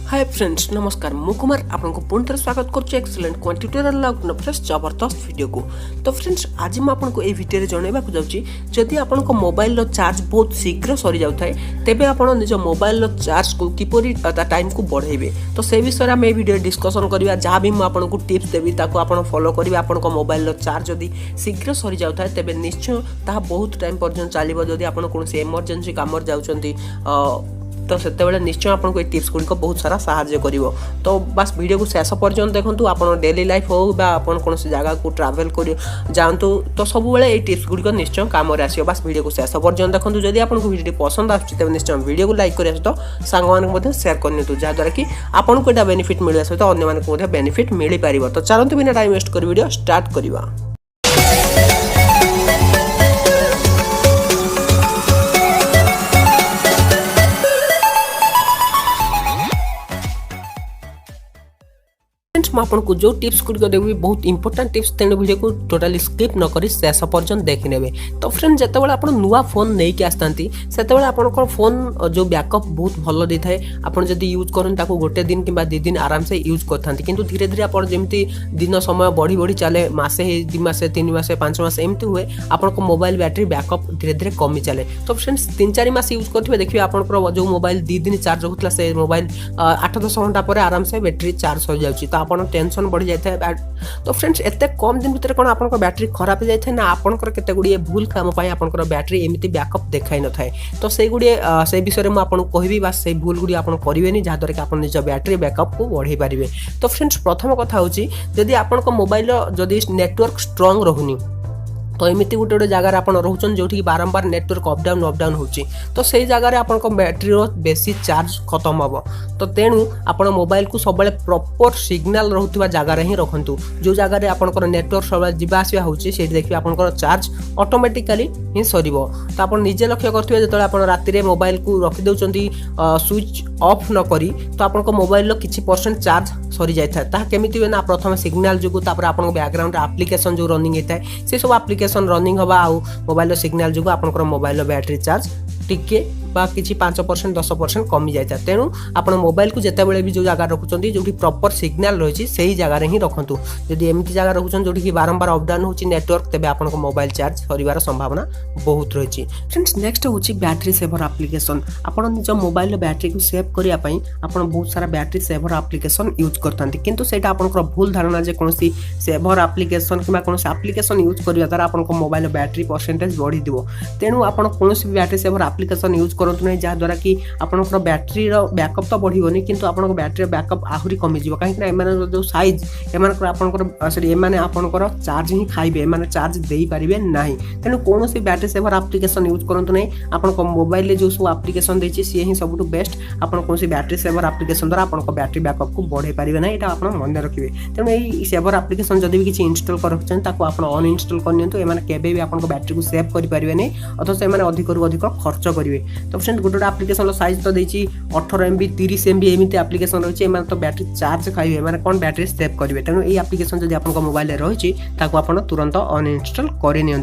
Hi friends नमस्कार मु कुमार आपको पुणी थे स्वागत करुच्ची एक्सीलेंट क्वांटिट्यूटोरियल फ्रेश जबरदस्त वीडियो को। तो फ्रेंड्स आज मुझे ये वीडियो जनइबा जाऊँगी जदि आपंक मोबाइल चार्ज बहुत शीघ्र सरी जाए तेज आप निज मोबाइल चार्ज को किपरि टाइम को बढ़ेबे। तो से विषय में वीडियो डिस्कसन करवा जहाँ भी मुझे टिप्स देवी आप फॉलो करेंगे। आपंक मोबाइल चार्ज जदि शीघ्र सरी जाए तेज निश्चय ता बहुत टाइम पर्यटन चलो। जदि आप कौन एमरजेंसी कम जाऊँगी तो से निश्चय आपको ये टिप्स गुड़िक बहुत सारा साहाଯ୍य कर। तो बस वीडियो को शेष पर्यटन देखूँ आप डेली लाइफ हो कौन जगह को ट्रावेल कर जातु तो सब ये टिप्स गुड़िक निश्चय काम आस। बस वीडियो को शेष पर्यटन देखूँ। जदि आपको वीडियो पसंद आते निश्चय वीडियो को लाइक करने सहित सांग शेयर करनी जहाँद्वारा कि आपको यहाँ बेनिफिट मिलवा सहित अन्य बेनिफिट मिल पार। तो चलते बिना टाइम वेस्ट कर वीडियो स्टार्ट करवा। आपको जो टिप्स गुड़िक देवी बहुत इंपोर्टेंट टिप्स तेणु वीडियो को टोटाली स्किप न करी शेष पर्यटन देखी नेबे। तो फ्रेंड जिते आप नुआ फोन नहीं आसती से आप फोन जो बैकअप बहुत भल दे थाए आप जदि यूज करते गोटे दिन कि 2 दिन आराम से यूज करते कि धीरे धीरे आप जमी दिन समय बढ़ी बढ़ी चले मसे 2 मासे 3 मासे 5 मास एमती हुए आपको मोबाइल बैटेरी बैकअप धीरे धीरे कमी चले। तो फ्रेंड्स 3-4 मास यूज करेंगे देखिए आप जो मोबाइल 2 दिन चार्ज होता से मोबाइल 8-10 घंटा पर आराम से बैटेरी चार्ज हो जाए। तो आप टेंशन बढ़ी जाए। तो फ्रेंड्स एत कम दिन भितर कौन आप बैटेरी खराब हो जाए ना आपंकर केते गुड़िए भूल काम आपंकर बैटेरी एमती बैकअप देखाई न थाए। तो से गुड़िए से विषय में आपको कहबी बस से भूल गुड़ी आप करेंगे जहाँद्वारा कि आप निज बैटेरी बैकअप को बढ़े पारे। तो फ्रेंड्स प्रथम कथा हूँ जदि आप मोबाइल जदि नेटवर्क स्ट्रंग रहुनी तो एमती गोटे गोटे जगार आप रोचन जो बारंबार नेटवर्क अपडाउन होची तो से जगार आप बैटेरी बेसी चार्ज खत्म हम। तो तेणु आप मोबाइल को सब प्रॉपर सिग्नल रोकवा जगार ही रखु जो जगार आप नेटवर्क सब जावासवा होती देखिए आप चार्ज ऑटोमेटिकली ही सर। तो आप निजे लक्ष्य करेंगे जो आप राति मोबाइल को रखिदे स्विच ऑफ न करी तो आप मोबाइल किसी % चार्ज सरी जाए केमी हुए ना प्रथम सिग्नल जो आप बैकग्राउंड एप्लिकेशन जो रनिंग होता है से सब एप्लिकेशन रनिंग हवा आउ मोबाइल सिग्नल जो आप मोबाइल बैटेरी चार्ज टिके किसी 5% 10% कमी जाए। तेणु आप मोबाइल को जिते भी जो जगह रखुंट जो प्रॉपर सिग्नल रही से ही जगार ही रखु। जदि एमती जगह रखुंट जो कि बारंबार अपडाउन हो नेटवर्क तेज आप मोबाइल चार्ज सर संभावना बहुत रही। फ्रेंड्स नेक्स्ट हूँ बैटेरी सेवर एप्लिकेशन। आप निज मोबाइल बैटेरी को सेव करने आप बहुत सारा बैटेरी सेवर एप्लिकेशन यूज करते किंतु सेटा आपंकर भूल धारणा जे कौन सेवर एप्लिकेशन कि कौन एप्लिकेशन यूज करने द्वारा आप मोबाइल बैटेरी परसेंटेज बढ़ी दिव। तेणु आप कौन भी बैटेरी सेवर एप्लिकेशन यूज करतु नहीं जहाँद्वारा कि आपंकर बैटेरी बैकअप तो बढ़ोनी किंतु आप बैटेरी बैकअप आहरी कमिज कहीं जो साइज आपंकर चार्ज ही खाइबे एम चार्ज दे पारे ना। तेणु कौन सी बैटेरी सेवर एप्लिकेशन यूज करतु नहीं आप मोबाइल जो सब एप्लिकेशन देती सी ही सब बेस्ट आप कौन बैटेरी सेवर एप्लिकेशन द्वारा आप बैटेरी बैकअप को बढ़े पारे ना यहाँ आप मन रखिए। तेणु ये सेवर एप्लिकेशन जब भी किसी इंस्टॉल कर रखते आप अनइंस्टॉल करनी एम केवे भी आप बैटेरी को सेव करेंगे नहीं अथवा से अधिक अधिक खर्च करेंगे। तो फ्रेंड गोटे एप्लिकेशन साइज तो देती 18 MB 30 MB एमती एप्लिकेशन रही है तो बैटेरी चार्ज खाइए मैंने कौन बैटेरी सेव करेंगे। तेणु ये एप्लिकेशन जब आप मोबाइल रही है तुरंत अनइंस्टॉल करनी।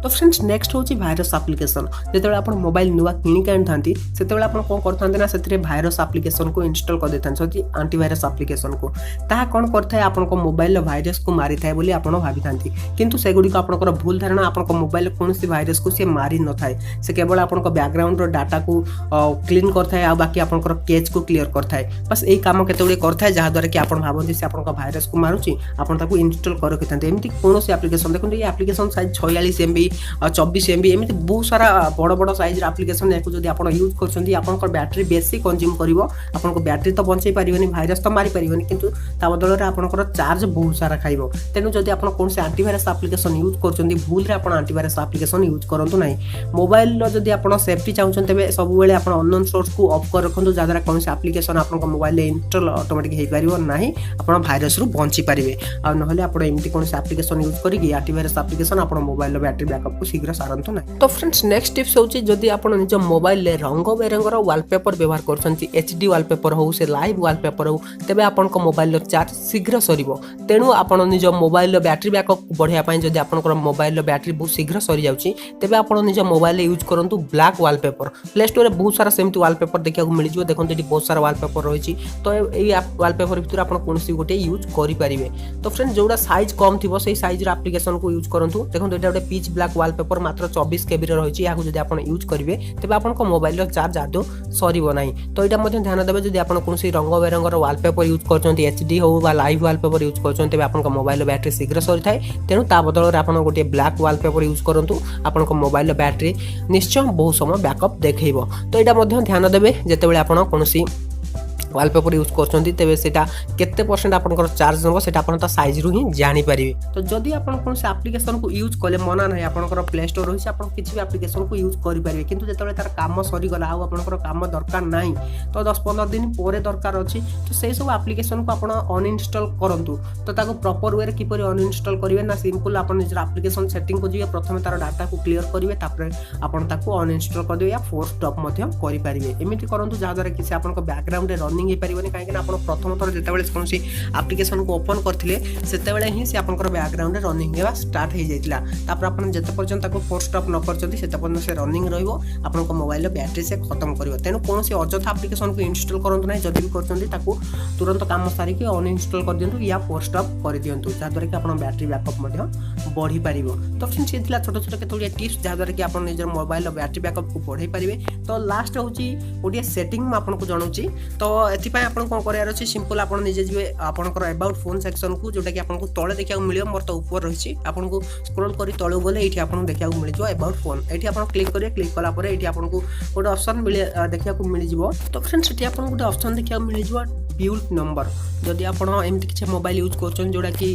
तो फ्रेंड्स नेक्स्ट हूँ भाइरस एप्लिकेशन। जो आप मोबाइल नुआ किणिक आनी से आप कौन करते ना से भाइरस एप्लिकेशन को इंस्टॉल कर देते आंटीवायरस एप्लिकेशन को ता कौन करता आप मोबाइल भाइरस को मारी थाए बोली आप भाभी था किंतु सेगुड़ी आपंकर भूल धारणा आप मोबाइल कौन भाइरस को सी मारी न थाए से केवल आप बैकग्राउंड डाटा को क्लीन करता है बाकी आपंकर केच को क्लीयर करता है बस यही कम केते करता है जहाँद्वारा कि आप भावती से आप भाइरस को मारुची आप इंस्टॉल कर रखी था एमती कौन एप्लिकेशन देखते ये एप्लिकेशन साइज 46 MB 24 MB एमती बहुत सारा बड़ बड़ साइज एप्लिकेशन या जो आप यूज कर बैटेरी बेसी कंज्यूम कर बैटेरी तो बचाई पारे भाइरस तो मारी पारे कि बदल में आपंकर चार्ज बहुत सारा खाइब। तेणु जब आप कौन से आंटीवायरस एप्लिकेशन यूज कर भूल आप आंटीवायरस एप्लिकेशन यूज करूँ ना। मोबाइल जब आप सेफ्टी चाहते तेज सब आप अननोन सोर्स को ऑफ कर रखु जहाँद्वारा कौन से एप्लिकेशन आप मोबाइल इंस्टॉल ऑटोमेटिक हो पार ना आप भाइरस रु बची पारे। आ ना आप एमती कौन से एप्लिकेशन यूज करके आंटीवायरस एप्लिकेशन आप मोबाइल बैटेरी बैकअप को शीघ्र सारंतु ना। तो फ्रेंड्स नेक्स्ट टिप्स होची जदी आपण निज मोबाइल ले रंग बेरंगर वॉलपेपर व्यवहार करछंती एचडी वॉलपेपर हो से लाइव वॉलपेपर हो तेबे आपण को मोबाइल चार्ज शीघ्र सरीबो। तेणु आपण निज मोबाइल बैटरी बैकअप बढ़िया पई जदी आपण मोबाइल बैटरी बहुत शीघ्र सरी जाउची तेबे आपण निज मोबाइल यूज करंतु ब्लैक वॉलपेपर। प्ले स्टोर रे बहुत सारा सेमती वॉलपेपर देखिया को मिल जिवो। देखंतु एटी बहुत सारा वॉलपेपर रहिछि तो एई वॉलपेपर भितर आपण कोनसी गोटे यूज करि परिबे। तो फ्रेंड्स जोडा साइज कम थिबो सेही साइज रे एप्लीकेशन को यूज करंतु। देखंतु एटा गोटे पिच ब्लैक वॉलपेपर मात्र 24 केबी रे रहिछि। याकू जदी आपण यूज करिवे तेबे आपण को मोबाइल चार्ज आदो सरीबो नाही। तो एटा मध्ये ध्यान देबे जदी आपण कोनसी रंग बेरंगर वॉलपेपर यूज करछन्ती एचडी हो बा लाइव वॉलपेपर यूज करछन्ती तेबे आपण को मोबाइल बैटरी शीघ्र सरी थाए। तेणु ता बदल रे आपण गोटे ब्लैक वॉलपेपर यूज करंतु आपण को मोबाइल बैटरी निश्चय बहुत समय बैकअप देखैबो। तो एटा मध्ये ध्यान देबे जेतेबेले आपण कोनसी वॉलपेपर यूज करछन्ती तेबे सेटा केते परसेंट आपनकर चार्ज नबो सेटा आपन त साइज रु ही जानि परिबे। तो जदी आपन कोन से एप्लीकेशन को यूज कले मना नाही आपनकर प्ले स्टोर होइसे आपन किछि भी एप्लीकेशन को यूज करि परिबे। किंतु जेतेबेले तार काम सरी गला आ आपनकर काम दरकार नाही तो 10-15 दिन पोरे दरकार अछि तो सेही सब एप्लीकेशन को आपन अनइंस्टॉल करंतु। तो ताको प्रॉपर वे रे किपरि अनइंस्टॉल करिवे ना सिंपल आपन निज एप्लीकेशन सेटिंग को जिवे प्रथमे तार डाटा को क्लियर करिवे तापर आपन ताको अनइंस्टॉल कर दिवे या फोर्स स्टॉप मध्य करि परिबे। एमिति करंतु जा द्वारा किछि आपनकर बैकग्राउंड रे रनिंग हे परिबोनी काहे कि आपण प्रथम थर जेतेबेले कोनसी एप्लीकेशन को ओपन करथिले सेतेबेले ही से आपनकर बैकग्राउंड रे रनिंग हेबा स्टार्ट हे जाइतिला। तापर आपण जेते पर्यंत ताको फोर्स स्टॉप न करचंती सेते पर्यंत से रनिंग रहइबो आपनकर मोबाइल रे बैटरी से खत्म करिवो। तेनु कोनसी अजथा एप्लीकेशन को इंस्टॉल करंतु नाही। जदी भी करचंती ताको तुरंत काम सारी के अनइंस्टॉल कर दियंतु या फोर्स स्टॉप कर दियंतु जा द्वारा कि आपण बैटरी बैकअप मध्य बढ़ी परिवो। तो फ्रेंड्स ये थिला छोटो छोटो केतोलिया टिप्स जा द्वारा कि आपण निजर मोबाइल रो बैटरी बैकअप को बढ़ाई परिवे। तो लास्ट होची ओडिया सेटिंग म आपण को जणौची। तो एथि पय आपण कोन करियार अछि सिंपल आपण निजे जिवे आपनकर अबाउट फोन सेक्शन को जोटा कि आपन को तळे देखिया मिलियो मोर तो ऊपर रहिछि आपन को स्क्रॉल करी तळे गले एठी आपन देखिया को मिल जो अबाउट फोन एठी आपन क्लिक करिए। क्लिक कला परे एठी आपन को गोटे ऑप्शन मिले देखिया को मिल जिवो। तो फ्रेंड्स एठी आपन गोटे ऑप्शन देखिया मिल जिवो बिल्ड नंबर। जदि आपण एमति किछ मोबाइल यूज करछन जोटा कि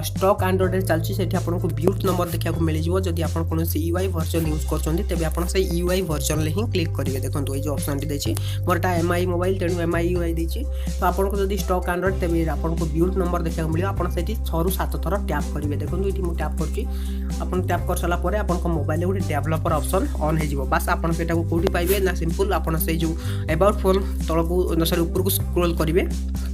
स्टॉक एंड्रॉइड रे चलछि सेठी आपन को बिल्ड नंबर देखिया को मिल जिवो। जदि आपण कोनोसी यूआई वर्जन यूज करछन तेबे आपण से यूआई वर्जन ले ही क्लिक करिवे। देखंतु ए जो ऑप्शन टी देछि मोरटा एमआई मोबाइल तेनु एमआई यूआई देछि। तो आपण को जदि स्टॉक एंड्रॉइड तेबे आपण को बिल्ड नंबर देखिया को मिलियो। आपण सेठी 6 रु 7 थर टैप करिवे। देखंतु एठी मु टैप करछि आपण टैप कर साला परे आपण को मोबाइल रे डेवलपर ऑप्शन ऑन हे जिवो। बस आपण सेटा को कोठी पाइबे ना सिंपल आपण से जो अबाउट फोन तळ को सॉरी ऊपर को स्क्रॉल करिवे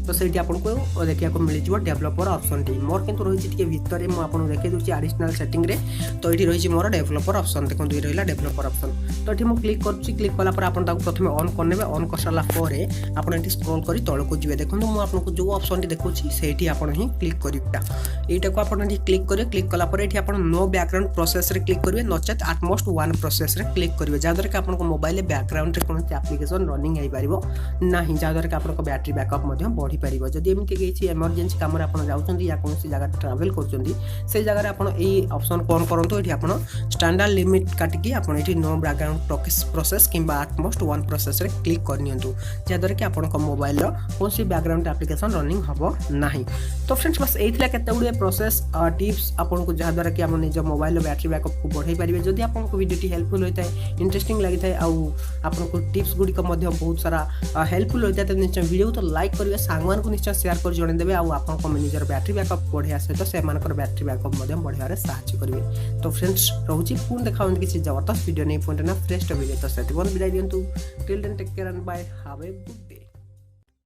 तो सेठी आपण को देखिया को मिल जिवो डेवलपर ऑप्शन टी। मोर किंतु रहिछि टिके भितरे मु आपण देखै दुछि एडिशनल सेटिंग रे। तो एठी रहिछि मोर डेवलपर ऑप्शन देखंतु ए रहिला डेवलपर ऑप्शन। तो एठी मु क्लिक करछि। क्लिक कला पर आपण ताको प्रथमे ऑन करनेबे। ऑन कर साला परे आपण एठी स्क्रॉल करी तळ को जिवे। देखंतु मु आपण को जो ऑप्शन टी देखुछि सेठी आपण ही क्लिक करिबा। एटा को आपण एठी क्लिक करिवे। क्लिक कला परे एठी आपण नो बैकग्राउंड प्रोसेस रे क्लिक करिवे नचेत एटमोस्ट वन प्रोसेस रे क्लिक करिवे। जा द्वारा कि आपण को मोबाइल बैकग्राउंड रे कोनसी एप्लीकेशन रनिंग हे परिबो नाही। जा द्वारा कि आपण को बैटरी बैकअप मध्ये बढ़ी परिबो। जदि एमिति किछि इमरजेंसी काम रे आपण जाउछन्ती या कोनसी जगह ट्रैवल करछन्ती से जगह रे आपण एई ऑप्शन को ऑन करंतु। एठी आपण स्टैंडर्ड लिमिट काटिकी आपण एठी नो बैकग्राउंड प्रोसेस किंबा एटमोस्ट वन प्रोसेस रे क्लिक करनियंतु जा द्वारा कि आपण को मोबाइल रो कोनसी बैकग्राउंड एप्लीकेशन रनिंग हबो नाही। तो फ्रेंड्स बस एथिला केते गुडे प्रोसेस टिप्स आपण को जा द्वारा कि आपण निज मोबाइल रो बैटरी बैकअप को बढ़ाई परिबे। जदि आपण को वीडियो टी हेल्पफुल होइताय इंटरेस्टिंग लागिताय आ आपण को टिप्स गुडी को मध्ये बहुत सारा हेल्पफुल होइताय तो निश्चय वीडियो तो लाइक करिवे सांगमान को निश्चय शेयर कर जणे देबे। आ आपण को निजर बैटरी बैकअप बढ़िया से तो से मानकर बैटरी बैकअप मध्ये बढ़िया रे सहायता करिवे। तो फ्रेंड्स रहउची पुन देखाउन किछि जबरदस्त वीडियो नै पुन ना फ्रेश वीडियो तो सेति बन बिदाय दियंतु। Till then take care and bye have a good